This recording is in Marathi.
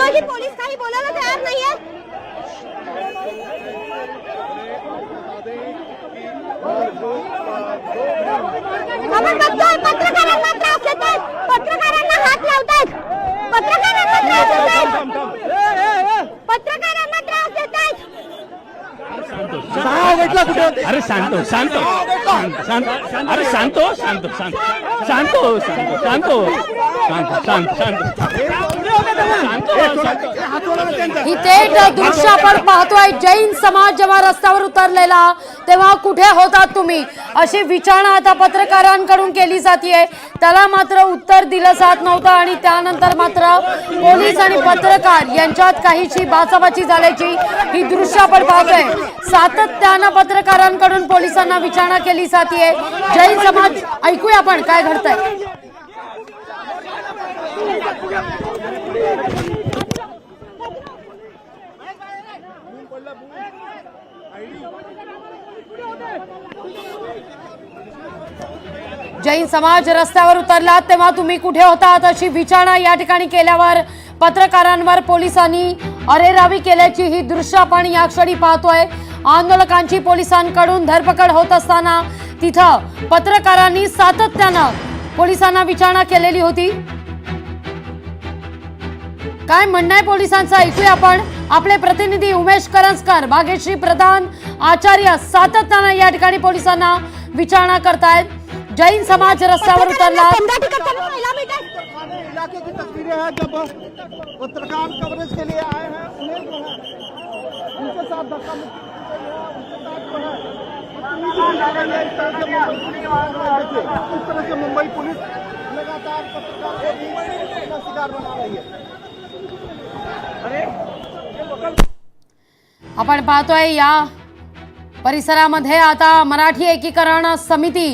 म्हणतोय की पोलीस काही बोलायला तयार नाहीये। आपण बघतोय पत्रकारांना त्रास देतात, पत्रकारांना हात लावतात, पत्रकारांना त्रास देतात। अरे शांतो शांतो शांत अरे शांतो शांतो शांत शांतो शांतो शांतो शांत शांत ही थेट दृश्य आपण पाहतोय। जैन समाज जेव्हा रस्त्यावर उतरलेला तेव्हा कुठे होतात तुम्ही अशी विचारणा आता पत्रकारांकडून केली जाते। त्याला मात्र उत्तर दिलं जात नव्हतं आणि त्यानंतर मात्र पोलीस आणि पत्रकार यांच्यात काहीशी बाचाबाची झाल्याची ही दृश्य आपण पाहतोय। सातत्यानं पत्रकारांकडून पोलिसांना विचारणा केली जाते। जैन समाज, ऐकूया आपण काय घडतंय। जैन समाज रस्त्यावर उतरला तेव्हा तुम्ही कुठे होतात अशी विचारणा या ठिकाणी केल्यावर पत्रकारांवर पोलिसांनी अरेरावी केल्याची ही दृश्य आपण या क्षणी पाहतोय। आंदोलकांची पोलिसांकडून धरपकड होत असताना तिथं पत्रकारांनी सातत्यानं पोलिसांना विचारणा केलेली होती। काय म्हणणं आहे पोलिसांचं ऐकूया आपण। आपले प्रतिनिधी उमेश करंजकर, भाग्यश्री प्रधान, आचार्य सातत्यानं या ठिकाणी पोलिसांना विचारणा करतायत। जैन समाज रस्त्यावर उतरला। इलाके की तस्वीरें हैं जब पत्रकार कवरेज के लिए आए हैं उन्हें जो है उनके साथ धक्का मुक्की इस तरह से मुंबई पुलिस लगातार पत्रकार को शिकार बना रही है। आपण पाहतोय या परिसरामध्ये आता मराठी एकीकरण समिती